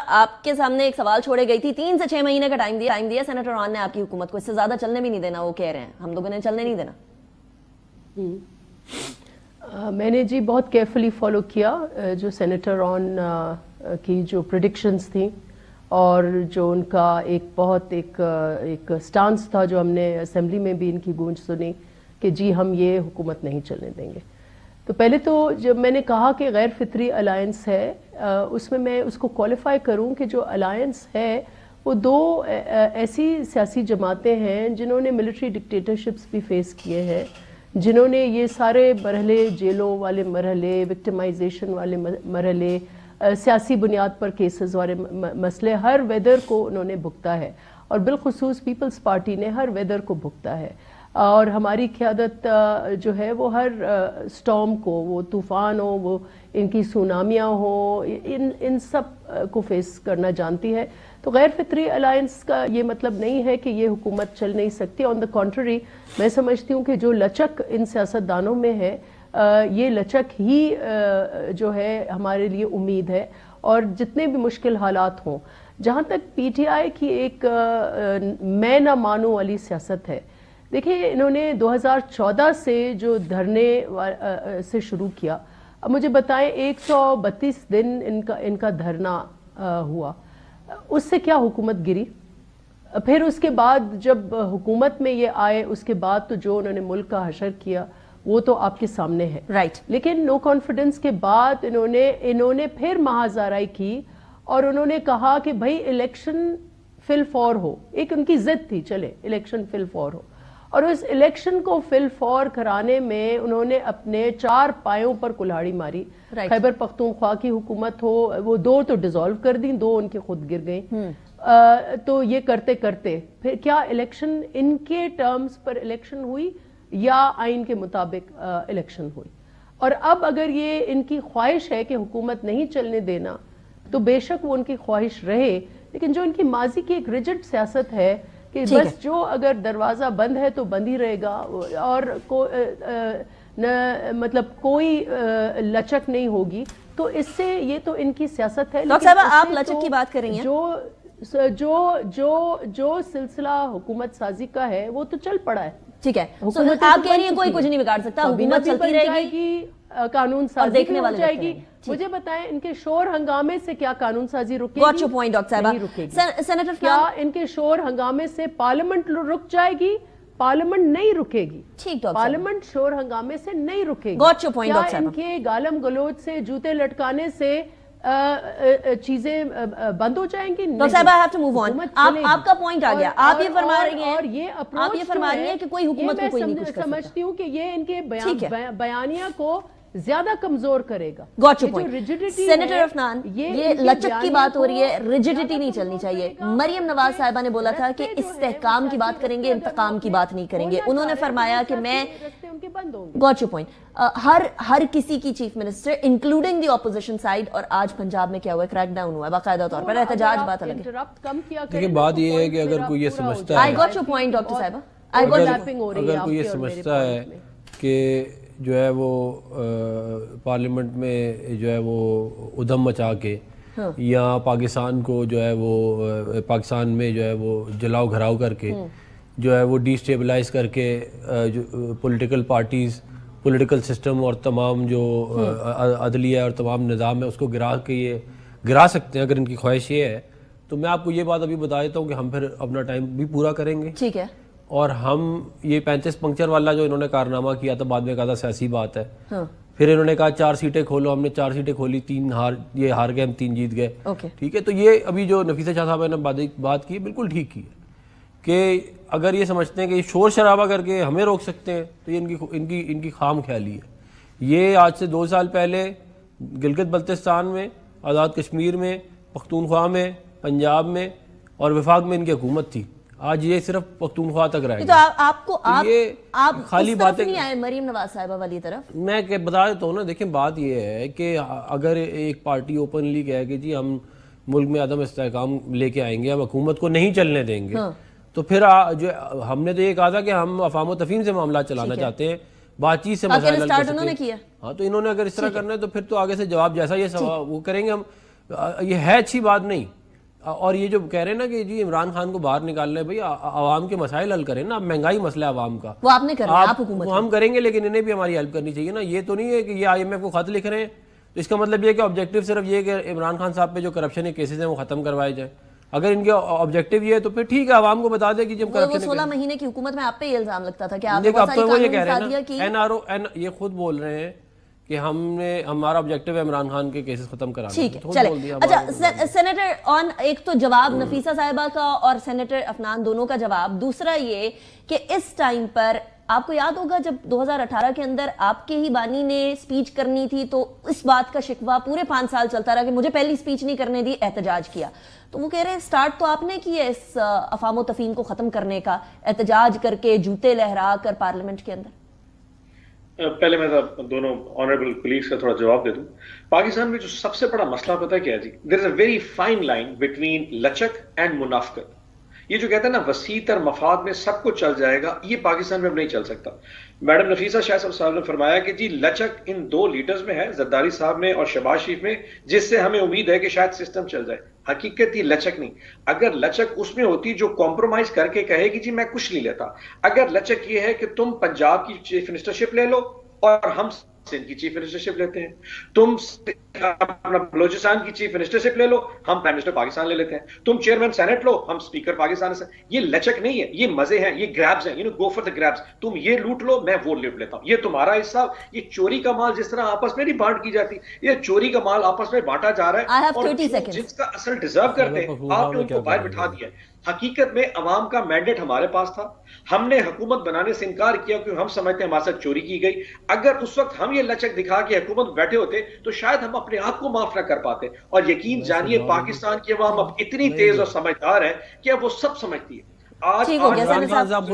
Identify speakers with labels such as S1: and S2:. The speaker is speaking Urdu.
S1: آپ کے سامنے ایک سوال چھوڑے گئی تھی, 3 سے 6 مہینے کا ٹائم دیا سینیٹر ران نے آپ کی حکومت کو, اس سے زیادہ چلنے بھی نہیں دینا, وہ کہہ رہے ہیں ہم لوگوں نے چلنے نہیں دینا.
S2: میں نے جی بہت کیئرفلی فالو کیا جو سینیٹر ران کی جو پریڈکشنز تھیں اور جو ان کا ایک بہت ایک سٹانس تھا جو ہم نے اسمبلی میں بھی ان کی گونج سنی کہ جی ہم یہ حکومت نہیں چلنے دیں گے. تو پہلے تو جب میں نے کہا کہ غیر فطری الائنس ہے, اس میں اس کو کوالیفائی کروں کہ جو الائنس ہے وہ 2 ایسی سیاسی جماعتیں ہیں جنہوں نے ملٹری ڈکٹیٹرشپس بھی فیس کیے ہیں, جنہوں نے یہ سارے مرحلے, جیلوں والے مرحلے, وکٹمائزیشن والے مرحلے, سیاسی بنیاد پر کیسز والے مسئلے, ہر ویدر کو انہوں نے بھگتا ہے, اور بالخصوص پیپلز پارٹی نے ہر ویدر کو بھگتا ہے. اور ہماری قیادت جو ہے وہ ہر سٹارم کو, وہ طوفان ہو, وہ ان کی سونامیاں ہو, ان سب کو فیس کرنا جانتی ہے. تو غیر فطری الائنس کا یہ مطلب نہیں ہے کہ یہ حکومت چل نہیں سکتی. آن دا کنٹری میں سمجھتی ہوں کہ جو لچک ان سیاستدانوں میں ہے, یہ لچک ہی جو ہے ہمارے لیے امید ہے. اور جتنے بھی مشکل حالات ہوں, جہاں تک پی ٹی آئی کی ایک میں نہ مانوں والی سیاست ہے, دیکھیں انہوں نے 2014 سے جو دھرنے سے شروع کیا, اب مجھے بتائیں 132 دن ان کا دھرنا ہوا, اس سے کیا حکومت گری؟ پھر اس کے بعد جب حکومت میں یہ آئے, اس کے بعد تو جو انہوں نے ملک کا حشر کیا وہ تو آپ کے سامنے ہے.
S1: رائٹ.
S2: لیکن نو کانفیڈنس کے بعد انہوں نے پھر مہازارائی کی اور انہوں نے کہا کہ بھائی الیکشن فی الفور ہو. ایک ان کی ضد تھی, چلے الیکشن فی الفور ہو, اور اس الیکشن کو فی الفور کرانے میں انہوں نے اپنے 4 پایوں پر کلہاڑی ماری. خیبر پختونخوا کی حکومت ہو, وہ 2 تو ڈیزالو کر دیں, 2 ان کے خود گر گئیں. تو یہ کرتے کرتے پھر کیا الیکشن ان کے ٹرمز پر الیکشن ہوئی یا آئین کے مطابق الیکشن ہوئی؟ اور اب اگر یہ ان کی خواہش ہے کہ حکومت نہیں چلنے دینا تو بے شک وہ ان کی خواہش رہے, لیکن جو ان کی ماضی کی ایک ریجڈ سیاست ہے کہ بس جو اگر دروازہ بند ہے تو بند ہی رہے گا, اور مطلب کوئی لچک نہیں ہوگی, تو اس سے یہ تو ان کی سیاست ہے.
S1: ڈاکٹر صاحبہ آپ لچک کی بات کر رہی ہیں,
S2: جو سلسلہ حکومت سازی کا ہے وہ تو چل پڑا ہے.
S1: ٹھیک ہے, آپ کہہ رہی ہیں کوئی کچھ نہیں بگاڑ سکتا, حکومت چلتی رہے گی,
S2: قانون سازی بھی ہو جائے گی. مجھے بتائیں ان کے شور ہنگامے سے کیا قانون سازی رکے گی؟
S1: Got your point, ڈاکٹر صاحبہ. سینیٹر
S2: کیا ان کے شور ہنگامے سے پارلیمنٹ رک جائے گی؟ پارلیمنٹ نہیں رکے گی. پارلیمنٹ شور ہنگامے سے نہیں رکے گی.
S1: Got your point, ڈاکٹر صاحبہ.
S2: کیا ان کے گالم گلوچ سے, جوتے لٹکانے سے چیزیں بند ہو جائیں گی؟
S1: ڈاکٹر صاحبہ I have to move on. آپ کا پوائنٹ آ گیا, آپ یہ فرما رہی ہیں,
S2: اور یہ
S1: فرما رہی ہیں کہ کوئی حکومت کو کوئی نہیں کچھ کر سکتا.
S2: میں سمجھتی ہوں کہ یہ ان کے بیانیہ کو زیادہ کمزور کرے گا.
S1: Got your point. Senator Afnan, یہ لچک کی بات ہو رہی ہے, ریجڈیٹی نہیں چلنی چاہیے. مریم نواز صاحبہ نے بولا تھا کہ استحکام کی بات کریں گے, انتقام کی بات نہیں کریں گے. انہوں نے فرمایا کہ میں Got your point. ہر کسی کی chief minister including the opposition side, اور آج پنجاب میں کیا ہوا ہے, کریک ڈاؤن ہوا ہے باقاعدہ طور پر, احتجاج بات الگ ہے.
S3: لیکن بات یہ ہے کہ اگر کوئی یہ سمجھتا ہے,
S1: I got your point, doctor صاحبہ.
S3: اگر کوئی یہ سمجھتا ہے کہ جو ہے وہ پارلیمنٹ میں جو ہے وہ ادھم مچا کے یا پاکستان کو جو ہے وہ پاکستان میں جو ہے وہ جلاؤ گھراؤ کر کے جو ہے وہ ڈی اسٹیبلائز کر کے پولیٹیکل پارٹیز, پولیٹیکل سسٹم اور تمام جو عدلیہ اور تمام نظام ہے اس کو گرا سکتے ہیں اگر ان کی خواہش یہ ہے. تو میں آپ کو یہ بات ابھی بتا دیتا ہوں کہ ہم پھر اپنا ٹائم بھی پورا کریں گے.
S1: ٹھیک ہے.
S3: اور ہم یہ 35 پنکچر والا جو انہوں نے کارنامہ کیا تھا, بعد میں کہا تھا سیاسی بات ہے, پھر انہوں نے کہا 4 سیٹیں کھولو, ہم نے 4 سیٹیں کھولی, 3 ہار گئے, ہم 3 جیت گئے. ٹھیک ہے. تو یہ ابھی جو نفیسہ شاہ صاحب نے بات کی بالکل ٹھیک کی ہے کہ اگر یہ سمجھتے ہیں کہ یہ شور شرابہ کر کے ہمیں روک سکتے ہیں تو یہ ان کی خام خیالی ہے. یہ آج سے 2 سال پہلے گلگت بلتستان میں, آزاد کشمیر میں, پختونخوا میں, پنجاب میں اور وفاق میں ان کی حکومت تھی. آج یہ صرف پختونخوا تک رہ گیا.
S1: تو آپ خالی باتیں نہیں آئے مریم نواز صاحبہ والی طرف.
S3: میں بتا دیتا ہوں نا, دیکھیں بات یہ ہے کہ اگر ایک پارٹی اوپنلی کہے کہ جی ہم ملک میں عدم استحکام لے کے آئیں گے, ہم حکومت کو نہیں چلنے دیں گے, تو پھر جو ہم نے تو یہ کہا تھا کہ ہم افہام و تفہیم سے معاملات چلانا چاہتے ہیں, بات چیت سے مسائل حل کر سکتے ہیں. ہاں, تو انہوں نے اگر اس طرح کرنا ہے تو پھر تو آگے سے جواب جیسا یہ وہ کریں گے ہم. یہ ہے اچھی بات نہیں. اور یہ جو کہہ رہے ہیں نا کہ جی عمران خان کو باہر نکالنا ہے، بھائی عوام کے مسائل حل کریں نا. مہنگائی مسئلہ ہے عوام کا،
S1: وہ آپ نے کرنا ہے، آپ حکومت
S3: ہم کریں گے، لیکن انہیں بھی ہماری ہیلپ کرنی چاہیے نا. یہ تو نہیں ہے کہ یہ IMF کو خط لکھ رہے ہیں تو اس کا مطلب یہ کہ آبجیکٹو صرف یہ کہ عمران خان صاحب پہ جو کرپشن کے کیسز ہیں وہ ختم کروائے جائیں. اگر ان کے آبجیکٹو یہ ہے تو پھر ٹھیک ہے، عوام کو بتا دیں کہ جب
S1: وہ 16 مہینے کی حکومت میں آپ پہ یہ الزام لگتا تھا کہ آپ نے بہت
S3: اب
S1: ساری
S3: تو وہ یہ
S1: قانونی
S3: کہہ رہے
S1: سازیاں کی.
S3: ہیں نا، NRO یہ خود بول رہے ہیں کہ ہمارا آبجیکٹو ہے عمران خان کے کیسز ختم کرانا.
S1: ٹھیک ہے چلے. اچھا سینیٹر آن ایک تو جواب نفیسہ صاحبہ کا اور سینیٹر افنان دونوں کا جواب، دوسرا یہ کہ اس ٹائم پر آپ کو یاد ہوگا جب 2018 کے اندر آپ کے ہی بانی نے سپیچ کرنی تھی تو اس بات کا شکوہ پورے 5 سال چلتا رہا کہ مجھے پہلی سپیچ نہیں کرنے دی، احتجاج کیا. تو وہ کہہ رہے ہیں سٹارٹ تو آپ نے کی ہے اس افہام و تفہیم کو ختم کرنے کا، احتجاج کر کے جوتے لہرا کر پارلیمنٹ کے اندر.
S4: پہلے میں دونوں آنریبل کولیگز کا تھوڑا جواب دے دوں. پاکستان میں جو سب سے بڑا مسئلہ پتہ کیا ہے جی، there is a very fine line between لچک اینڈ منافقت. یہ جو کہتے ہیں نا وسیع تر مفاد میں سب کچھ چل جائے گا، یہ پاکستان میں اب نہیں چل سکتا. میڈم نفیسہ شاہ صاحب نے فرمایا کہ جی لچک ان 2 لیڈرز میں ہے، زرداری صاحب میں اور شہباز شریف میں، جس سے ہمیں امید ہے کہ شاید سسٹم چل جائے. حقیقت یہ لچک نہیں. اگر لچک اس میں ہوتی جو کمپرومائز کر کے کہے کہ جی میں کچھ نہیں لیتا، اگر لچک یہ ہے کہ تم پنجاب کی چیف منسٹرشپ لے لو اور ہم سندھ کی چیف منسٹرشپ لیتے ہیں، تم اپنا بلوچستان کی چیف منسٹرشپ لے لو، ہم پرائم منسٹر پاکستان لے لیتے ہیں، تم چیئرمین سینٹ لو، ہم اسپیکر پاکستان سے. یہ لچک نہیں ہے، یہ مزے ہیں، یہ گریبز ہیں. Go for the grapes. تم یہ لوٹ لو، میں وہ لوٹ لیتا ہوں، یہ تمہارا حصہ. یہ چوری کا مال جس طرح آپس میں نہیں بانٹ کی جاتی، یہ چوری کا مال آپس میں بانٹا جا رہا ہے اور جس کا اصل ڈیزرو کرتے ہیں آپ نے ان کو باہر بٹھا دیا ہے. حقیقت میں عوام کا مینڈیٹ ہمارے پاس تھا، ہم نے حکومت بنانے سے انکار کیا کیونکہ ہم سمجھتے ہیں ہمارے ساتھ چوری کی گئی. اگر اس وقت ہم یہ لچک دکھا کے حکومت بیٹھے ہوتے تو شاید ہم اپنے آپ کو معاف نہ کر پاتے. اور یقین جانیے پاکستان کی عوام اب اتنی تیز اور سمجھدار ہے کہ اب وہ سب سمجھتی ہے. آج